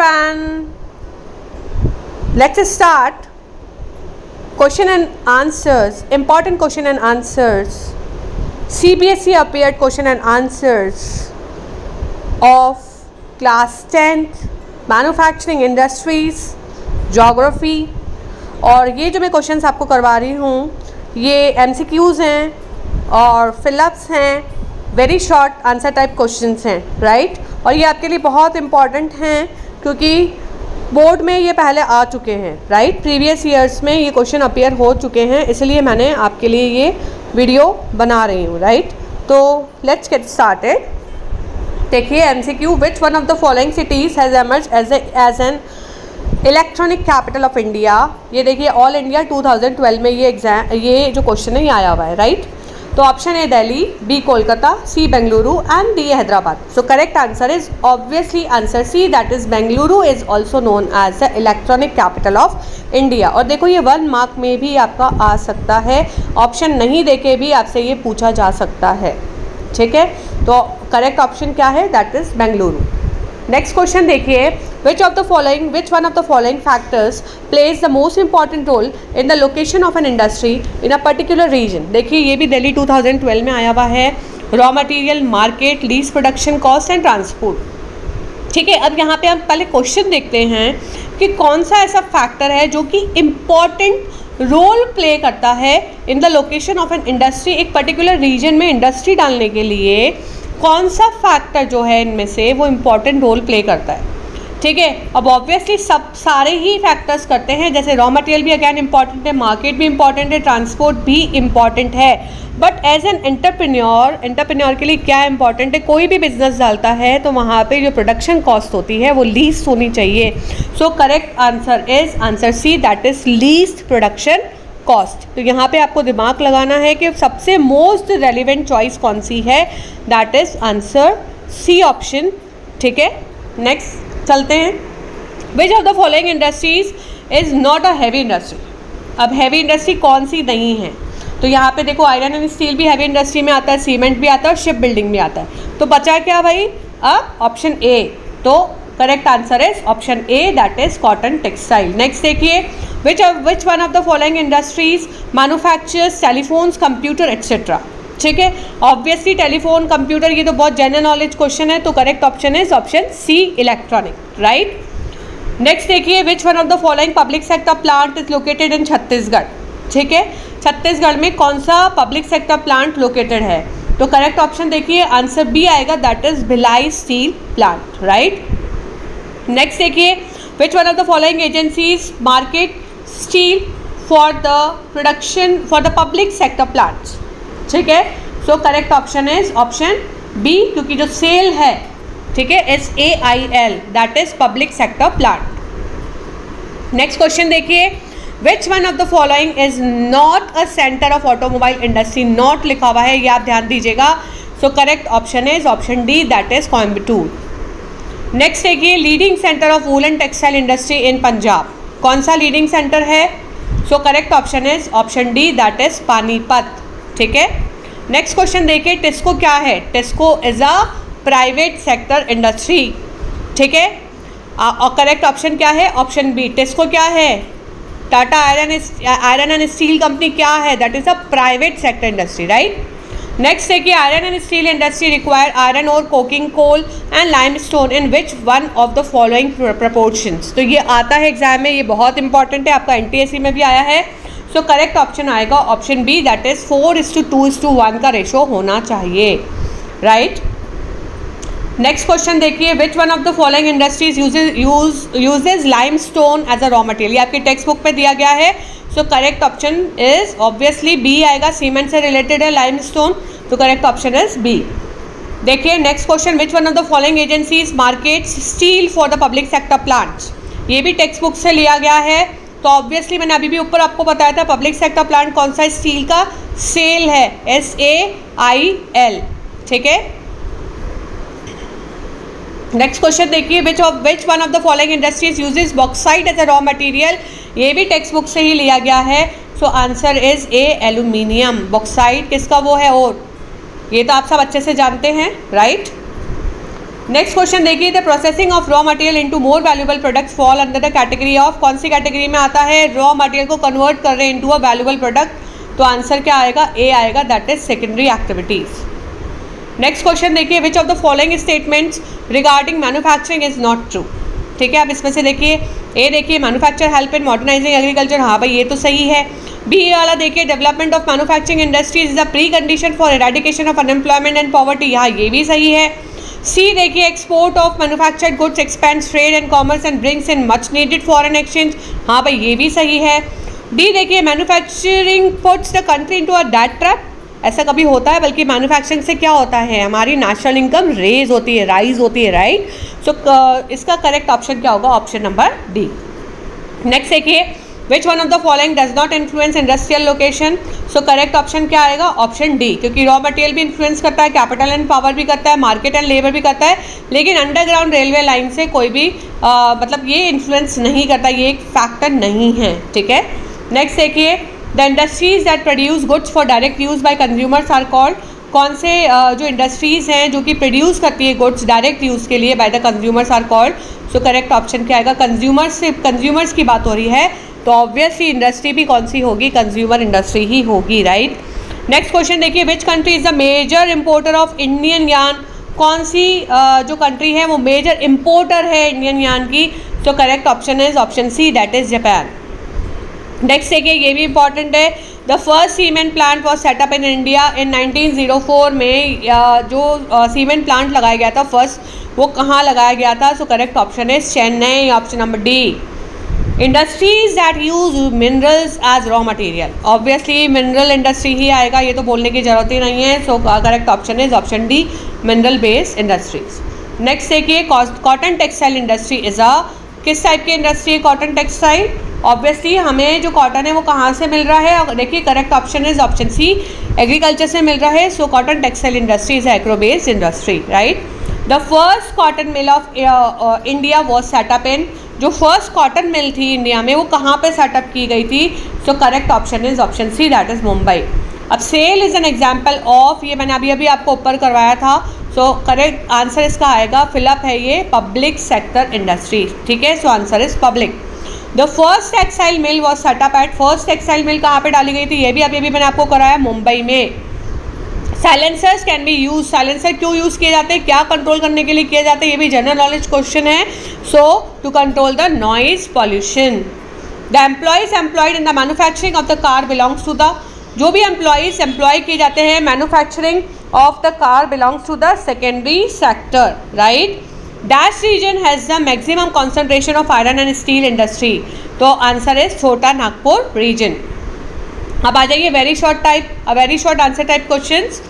everyone. Let's start question and answers. Important question and answers. CBSE appeared question and answers of class 10th manufacturing industries geography. और ये जो मैं questions आपको करवा रही हूँ ये MCQs हैं और फिलअप्स हैं, very short answer type questions हैं, राइट। और ये आपके लिए बहुत इम्पॉर्टेंट हैं क्योंकि बोर्ड में ये पहले आ चुके हैं, राइट। प्रीवियस ईयर्स में ये क्वेश्चन अपीयर हो चुके हैं, इसलिए मैंने आपके लिए ये वीडियो बना रही हूँ, राइट। तो लेट्स गेट स्टार्टेड। देखिए MCQ, which one of the following cities has emerge as an electronic capital of India. ये देखिए ऑल इंडिया 2012 में ये जो क्वेश्चन है ये आया हुआ है, राइट। तो option A Delhi, B Kolkata, C Bengaluru and D Hyderabad. So correct answer is obviously answer C, that is Bengaluru is also known as the electronic capital of India. और देखो ये 1 मार्क में भी आपका आ सकता है, ऑप्शन नहीं देके भी आपसे ये पूछा जा सकता है, ठीक है। तो करेक्ट ऑप्शन क्या है, that is Bengaluru. Next question देखिए, which one of the following factors plays the most important role in the location of an industry in a particular region. देखिए ये भी दिल्ली 2012 में आया हुआ है। Raw material, market, lease, production cost and transport, ठीक है। अब यहाँ पे हम पहले क्वेश्चन देखते हैं कि कौन सा ऐसा फैक्टर है जो कि इम्पॉर्टेंट रोल प्ले करता है इन the location of an industry. एक पर्टिकुलर रीजन में इंडस्ट्री डालने के लिए कौन सा फैक्टर जो है इनमें से वो इम्पॉर्टेंट रोल प्ले करता है, ठीक है। अब ऑब्वियसली सारे ही फैक्टर्स करते हैं, जैसे रॉ मटेरियल भी अगैन इंपॉर्टेंट है, मार्केट भी इंपॉर्टेंट है, ट्रांसपोर्ट भी इंपॉर्टेंट है। बट एज एन एंटरप्रेन्योर के लिए क्या इंपॉर्टेंट है, कोई भी बिजनेस डालता है तो वहाँ पे जो प्रोडक्शन कॉस्ट होती है वो लीस्ट होनी चाहिए। So correct answer is answer C, that is least production cost. तो यहाँ पे आपको दिमाग लगाना है कि सबसे मोस्ट रेलिवेंट चॉइस कौन सी है, that is answer C option, ठीक है। नेक्स्ट चलते हैं, which of the following industries is not a heavy industry. अब हैवी इंडस्ट्री कौन सी नहीं है, तो यहाँ पे देखो आयरन एंड स्टील भी हैवी इंडस्ट्री में आता है, सीमेंट भी आता है और शिप बिल्डिंग भी आता है। तो बचा क्या भाई, अब ऑप्शन ए। तो correct answer is option A, that is cotton textile. Next देखिए, which one of the following industries manufactures telephones, computer etcetera, ठीक है। ऑब्वियसली टेलीफोन, कंप्यूटर, ये तो बहुत जनरल नॉलेज क्वेश्चन है, तो correct option is option C, electronic, right. Next देखिए, which one of the following public sector plant is located in Chhattisgarh, ठीक है। छत्तीसगढ़ में कौन सा पब्लिक सेक्टर प्लांट लोकेटेड है, तो करेक्ट ऑप्शन देखिए आंसर बी आएगा, that is Bhilai steel plant, right. Next देखिए, which one of the following agencies market steel for the production for the public sector plants, ठीक है। So correct option is option B, क्योंकि जो सेल है, ठीक है, SAIL, that is public sector plant. Next question देखिए, which one of the following is not a centre of automobile industry. Not लिखा हुआ है, ये आप ध्यान दीजिएगा। So correct option is option D, that is Coimbatore. Next देखिए, leading centre of woollen textile industry in Punjab, कौन सा लीडिंग सेंटर है, so correct option is option D, that is Panipat, ठीक है। नेक्स्ट क्वेश्चन देखिए, टिस्को क्या है, TISCO is a private sector industry, ठीक है। और करेक्ट ऑप्शन क्या है, ऑप्शन बी। टिस्को क्या है, Tata iron and steel company क्या है, that is a private sector industry, right. Next देखिए, iron and steel industry require iron और coking coal and limestone in which one of the following proportions. तो ये आता है एग्जाम में, ये बहुत इंपॉर्टेंट है, आपका NTSC में भी आया है। सो करेक्ट ऑप्शन आएगा ऑप्शन बी, दैट इज 4:2:1 का रेशो होना चाहिए, राइट। नेक्स्ट क्वेश्चन देखिए, which one of the following industries uses limestone as a raw material. ये आपकी टेक्स्ट बुक में दिया गया है। So correct option is obviously B आएगा, सीमेंट से रिलेटेड है लाइमस्टोन, तो करेक्ट ऑप्शन इज बी। देखिए next question, which one of the following agencies markets steel for the public sector plants. ये भी टेक्स्ट बुक से लिया गया है, तो ऑब्वियसली मैंने अभी भी ऊपर आपको बताया था पब्लिक सेक्टर प्लांट कौन सा स्टील का, सेल है, SAIL, ठीक है। नेक्स्ट क्वेश्चन देखिए, which one of the following industries uses bauxite as a raw material. ये भी टेक्स्ट बुक से ही लिया गया है। So answer is A, aluminium. Bauxite किसका वो है, और ये तो आप सब अच्छे से जानते हैं, राइट। नेक्स्ट क्वेश्चन देखिए, the processing of raw material into more valuable products fall under the category of, कौन सी कैटेगरी में आता है? रॉ मटेरियल को कन्वर्ट कर रहे हैं इनटू अ वैल्यूएबल प्रोडक्ट, तो आंसर क्या आएगा? ए आएगा, that is secondary activities. Next question देखिए, which of the following statements regarding manufacturing is not true. ठीक है, अब इसमें से देखिए, ए देखिए manufacture help in modernizing agriculture, हाँ भाई ये तो सही है। बी वाला देखिए, development of manufacturing industries is a precondition for eradication of unemployment and poverty, हाँ ये भी सही है। सी देखिए, export of manufactured goods expends trade and commerce and brings in much needed foreign exchange, हाँ भाई ये भी सही है। डी देखिए, manufacturing puts the country into a debt trap, ऐसा कभी होता है? बल्कि मैन्युफैक्चरिंग से क्या होता है, हमारी नेशनल इनकम रेज होती है, राइज होती है, राइट। सो इसका करेक्ट ऑप्शन क्या होगा? Option number D. नेक्स्ट देखिए, which one of the following does not influence industrial location, so correct option क्या आएगा? ऑप्शन डी, क्योंकि रॉ मटेरियल भी इन्फ्लुएंस करता है, कैपिटल एंड पावर भी करता है, मार्केट एंड लेबर भी करता है, लेकिन अंडरग्राउंड रेलवे लाइन से कोई भी मतलब ये इन्फ्लुएंस नहीं करता, ये एक फैक्टर नहीं है। ठीक है, नेक्स्ट देखिए, the industries that produce goods for direct use by consumers are called, कौन से जो इंडस्ट्रीज हैं जो कि प्रोड्यूस करती है गुड्स डायरेक्ट यूज़ के लिए by the consumers are called, so correct option क्या आएगा? कंज्यूमर्स की बात हो रही है तो ऑब्वियसली इंडस्ट्री भी कौन सी होगी? कंज्यूमर इंडस्ट्री ही होगी, राइट। नेक्स्ट क्वेश्चन देखिए, which country is the major importer of Indian yarn, कौन सी जो कंट्री है वो मेजर इंपोर्टर है इंडियन यार्न की, तो correct option is option C, that is Japan. Next देखिए, ये भी इंपॉर्टेंट है, the first cement plant was set up in India in 1904 में, जो सीमेंट प्लांट लगाया गया था फर्स्ट, वो कहाँ लगाया गया था? So correct option is Chennai, option number D. Industries that use minerals as raw material, obviously mineral industry ही आएगा, ये तो बोलने की जरूरत ही नहीं है। So correct option is option D, mineral based industries. Next देखिए, cotton textile industry is a, किस टाइप की इंडस्ट्री है कॉटन टेक्सटाइल? ऑब्वियसली हमें जो कॉटन है वो कहाँ से मिल रहा है? देखिए correct option is option C, agriculture से मिल रहा है। So cotton textile industry is agro based industry, right. The first cotton mill of India was set up in, जो फर्स्ट कॉटन मिल थी इंडिया में वो कहाँ पे सेटअप की गई थी? So correct option is option C, that is Mumbai. अब SAIL is an example of, ये मैंने अभी आपको ऊपर करवाया था, सो करेक्ट आंसर इसका आएगा, फिलअप है ये पब्लिक सेक्टर इंडस्ट्री। ठीक है, so answer is public. The first textile mill was set up at, first textile mill कहाँ पे डाली गई थी? ये भी अभी मैंने आपको कराया, मुंबई में। Silencers can be use, silencer क्यों यूज़ किए जाते हैं, क्या कंट्रोल करने के लिए किए जाते हैं? ये भी जनरल नॉलेज क्वेश्चन है। So to control the noise pollution. The employees employed in the manufacturing of the car belongs to the, जो भी एम्प्लॉयज एम्प्लॉय किए जाते हैं manufacturing of the car belongs to the secondary sector, right. Dash region has the maximum concentration of iron and steel industry, तो answer is Chota Nagpur region. अब आ जाइए very short answer type questions.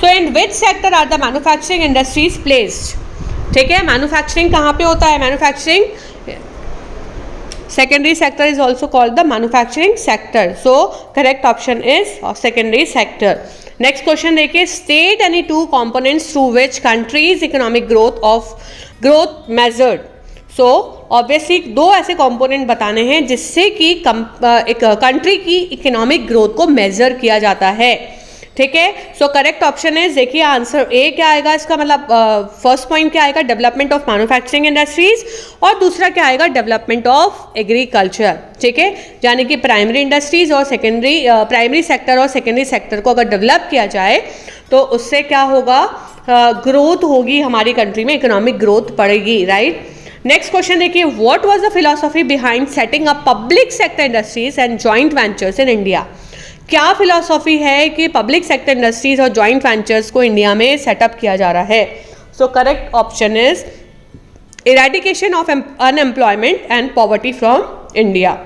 So in which sector are the manufacturing industries placed? ठीक है, manufacturing कहाँ पे होता है? Manufacturing secondary sector is also called the manufacturing sector, so correct option is secondary sector. Next question देखिए, state any two components through which countries economic growth measured. So obviously दो ऐसे component बताने हैं जिससे कि एक कंट्री की economic growth को मेजर किया जाता है। ठीक है, सो करेक्ट ऑप्शन इज, देखिए आंसर ए क्या आएगा इसका, मतलब फर्स्ट पॉइंट क्या आएगा? डेवलपमेंट ऑफ मैन्युफैक्चरिंग इंडस्ट्रीज, और दूसरा क्या आएगा? Development of agriculture. ठीक है, यानी कि प्राइमरी इंडस्ट्रीज और सेकेंडरी, प्राइमरी सेक्टर और सेकेंडरी सेक्टर को अगर डेवलप किया जाए तो उससे क्या होगा? ग्रोथ होगी हमारी कंट्री में, इकोनॉमिक ग्रोथ बढ़ेगी, राइट। नेक्स्ट क्वेश्चन देखिए, what was the philosophy behind setting up public sector industries and joint ventures in India? क्या फिलॉसफी है कि पब्लिक सेक्टर इंडस्ट्रीज और जॉइंट वेंचर्स को इंडिया में सेटअप किया जा रहा है? So correct option is eradication of unemployment and poverty from India.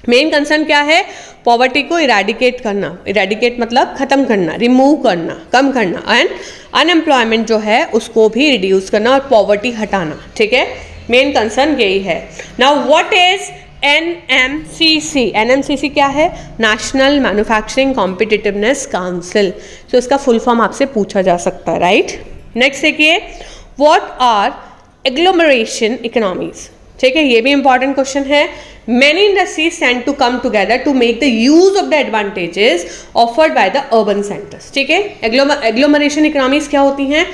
Main concern क्या है? पॉवर्टी को इरेडिकेट करना, इरेडिकेट मतलब खत्म करना, रिमूव करना, कम करना, एंड अनएम्प्लॉयमेंट जो है उसको भी रिड्यूस करना और पॉवर्टी हटाना। ठीक है, मेन कंसर्न यही है। Now what is NMCC? NMCC क्या है? National manufacturing competitiveness council. तो इसका फुल फॉर्म आपसे पूछा जा सकता है, राइट। नेक्स्ट देखिए, व्हाट आर एग्लोमरेशन इकोनॉमीज? ठीक है, ये भी इंपॉर्टेंट क्वेश्चन है। Many industries tend to come together to make the use of the advantages offered by the urban centers. ठीक है, एग्लोमरेशन इकोनॉमीज क्या होती हैं?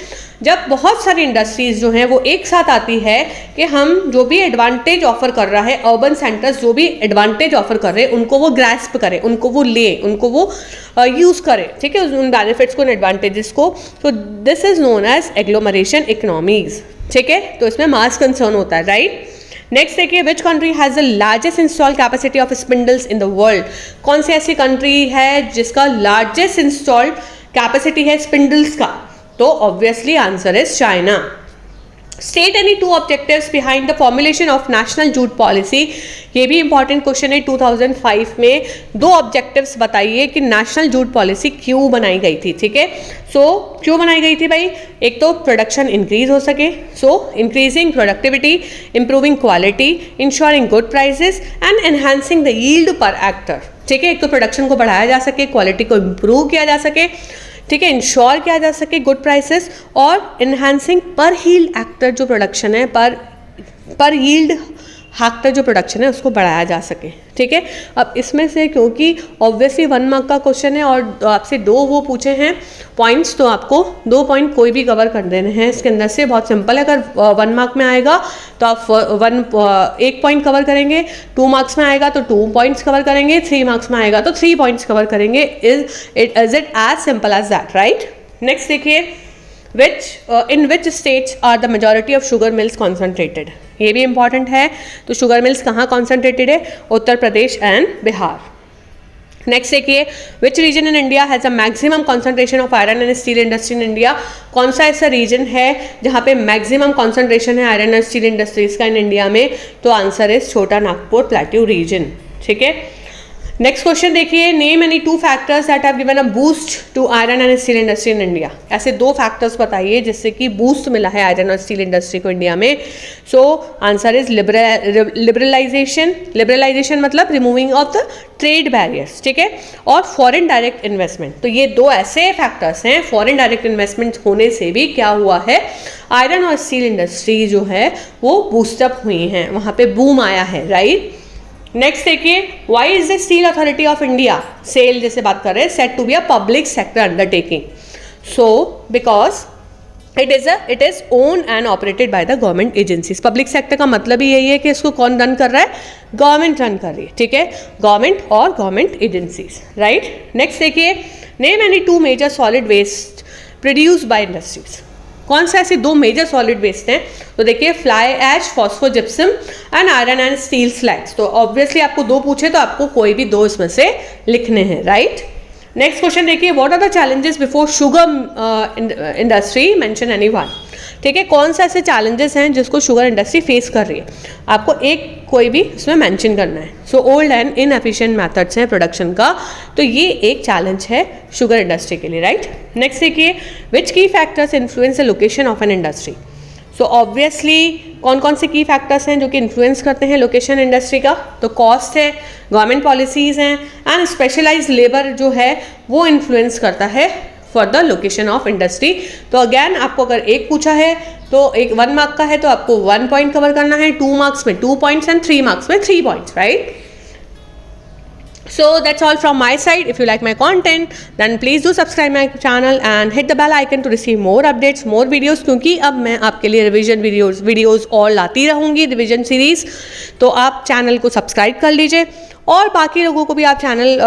जब बहुत सारी इंडस्ट्रीज जो हैं वो एक साथ आती है कि हम जो भी एडवांटेज ऑफर कर रहा है, अर्बन सेंटर्स जो भी एडवांटेज ऑफर कर रहे हैं उनको वो ग्रैस्प करें, उनको वो ले, उनको वो यूज़ करें, ठीक है, उन बेनिफिट्स को, उन एडवांटेजेस को। तो this is known as agglomeration economies, ठीक है। तो इसमें मास कंसर्न होता है, राइट। नेक्स्ट देखिए, which country has the largest install capacity of spindles in the world. कौन सी ऐसी कंट्री है जिसका लार्जेस्ट इंस्टॉल्ड कैपेसिटी है स्पिंडल्स का? तो obviously answer is China. State any to objectives behind the formulation of national jute policy. ये भी important question है। 2005 में 2 ऑब्जेक्टिव्स बताइए कि नेशनल जूट पॉलिसी क्यों बनाई गई थी, ठीक है। सो क्यों बनाई गई थी भाई? एक तो प्रोडक्शन इंक्रीज हो सके, सो increasing productivity, improving quality, ensuring good prices and enhancing the yield पर एक्टर, ठीक है। एक तो प्रोडक्शन को बढ़ाया जा सके, क्वालिटी को इम्प्रूव किया जा सके, ठीक है, इंश्योर किया जा सके गुड प्राइसेस, और इन्हांसिंग पर यील्ड एक्टर जो प्रोडक्शन है, पर यील्ड हैक्टर जो प्रोडक्शन है उसको बढ़ाया जा सके, ठीक है। अब इसमें से क्योंकि ऑब्वियसली 1 मार्क का क्वेश्चन है और आपसे 2 वो पूछे हैं पॉइंट्स, तो आपको 2 पॉइंट कोई भी कवर कर देने हैं इसके अंदर से। बहुत सिंपल है, अगर 1 मार्क में आएगा तो आप 1 पॉइंट कवर करेंगे, 2 मार्क्स में आएगा तो 2 पॉइंट्स कवर करेंगे, 3 मार्क्स में आएगा तो 3 पॉइंट्स कवर करेंगे। Is it as simple as that, right. Next देखिए, in which states are the majority of sugar mills concentrated? ये भी इंपॉर्टेंट है। तो शुगर मिल्स कहाँ कॉन्सेंट्रेटेड है? उत्तर प्रदेश एंड बिहार। नेक्स्ट देखिए, which region in India has a maximum concentration of iron and steel industry in India? कौन सा ऐसा रीजन है जहाँ पे मैक्सिमम कॉन्सेंट्रेशन है आयरन एंड स्टील इंडस्ट्रीज का इन इंडिया में? तो answer is Chota Nagpur plateau region, ठीक है। नेक्स्ट क्वेश्चन देखिए, name any 2 factors that have given a boost to iron and steel industry in India. ऐसे 2 फैक्टर्स बताइए जिससे कि बूस्ट मिला है आयरन और स्टील इंडस्ट्री को इंडिया में। So answer is liberalization. Liberalization मतलब removing of the trade barriers, ठीक है, और फॉरेन डायरेक्ट इन्वेस्टमेंट। तो ये 2 ऐसे फैक्टर्स हैं, फॉरेन डायरेक्ट इन्वेस्टमेंट होने से भी क्या हुआ है, आयरन और स्टील इंडस्ट्री जो है वो बूस्टअप हुई हैं, वहाँ पे बूम आया है, राइट। नेक्स्ट देखिए, why is the Steel Authority of India, SAIL जैसे बात कर रहे हैं, set to be a public sector undertaking? So because it is own and operated by the government agencies. Public sector का मतलब ही यही है कि इसको कौन रन कर रहा है? गवर्नमेंट रन कर रही है, ठीक है, गवर्नमेंट और गवर्नमेंट एजेंसीज, राइट। नेक्स्ट देखिए, name any 2 major solid waste produced by industries. कौन से ऐसे 2 मेजर सॉलिड वेस्ट हैं? तो देखिए, fly ash, phosphogypsum and iron and steel slags. So obviously आपको 2 पूछे तो आपको कोई भी 2 इसमें से लिखने हैं, राइट। नेक्स्ट क्वेश्चन देखिए, what are the challenges before sugar industry, mention any one. ठीक है, कौन सा ऐसे चैलेंजेस हैं जिसको शुगर इंडस्ट्री फेस कर रही है? आपको एक कोई भी इसमें मेंशन करना है। So old and inefficient methods हैं प्रोडक्शन का, तो ये एक चैलेंज है शुगर इंडस्ट्री के लिए, राइट। नेक्स्ट देखिए, विच की factors influence the location of an industry. So obviously कौन कौन से की फैक्टर्स हैं जो कि इन्फ्लुएंस करते हैं लोकेशन इंडस्ट्री का? तो कॉस्ट है, गवर्नमेंट पॉलिसीज़ हैं एंड स्पेशलाइज्ड लेबर जो है वो इन्फ्लुएंस करता है for the location of industry. तो अगैन आपको अगर एक पूछा है तो एक 1 मार्क का है तो आपको 1 पॉइंट कवर करना है, 2 मार्क्स में 2 पॉइंट्स एंड 3 मार्क्स में 3 points, right. So that's all from my side. If you like my content, then please do subscribe my channel and hit the bell icon to receive more updates, more videos. क्योंकि अब मैं आपके लिए revision videos और लाती रहूँगी, revision series. तो आप चैनल को सब्सक्राइब कर लीजिए और बाकी लोगों को भी आप चैनल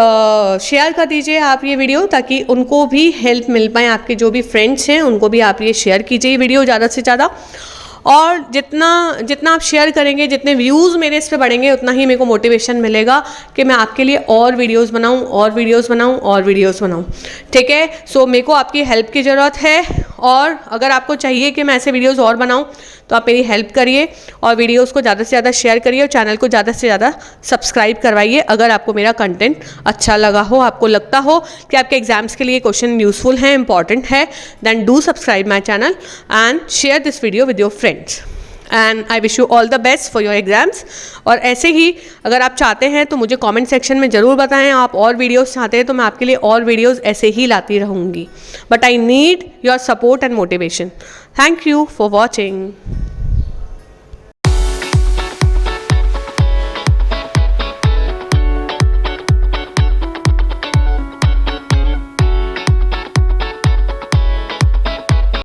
शेयर कर दीजिए आप ये वीडियो, ताकि उनको भी हेल्प मिल पाए। आपके जो भी फ्रेंड्स हैं उनको भी आप ये शेयर कीजिए वीडियो ज़्यादा से ज़्यादा। और जितना आप शेयर करेंगे, जितने व्यूज़ मेरे इस पे बढ़ेंगे, उतना ही मेरे को मोटिवेशन मिलेगा कि मैं आपके लिए और वीडियोस बनाऊं और वीडियोस बनाऊं और वीडियोस बनाऊं, ठीक है। सो मेरे को आपकी हेल्प की ज़रूरत है, और अगर आपको चाहिए कि मैं ऐसे वीडियोस और बनाऊं तो आप मेरी हेल्प करिए और वीडियोस को ज़्यादा से ज़्यादा शेयर करिए और चैनल को ज़्यादा से ज़्यादा सब्सक्राइब करवाइए। अगर आपको मेरा कंटेंट अच्छा लगा हो, आपको लगता हो कि आपके एग्जाम्स के लिए क्वेश्चन यूजफुल है, इंपॉर्टेंट है, then do subscribe my channel and share this video with your friends. And I wish you all the best for your exams. और ऐसे ही अगर आप चाहते हैं तो मुझे कमेंट सेक्शन में ज़रूर बताएं, आप और वीडियोस चाहते हैं तो मैं आपके लिए और वीडियोस ऐसे ही लाती रहूँगी। But I need your support and motivation. Thank you for watching.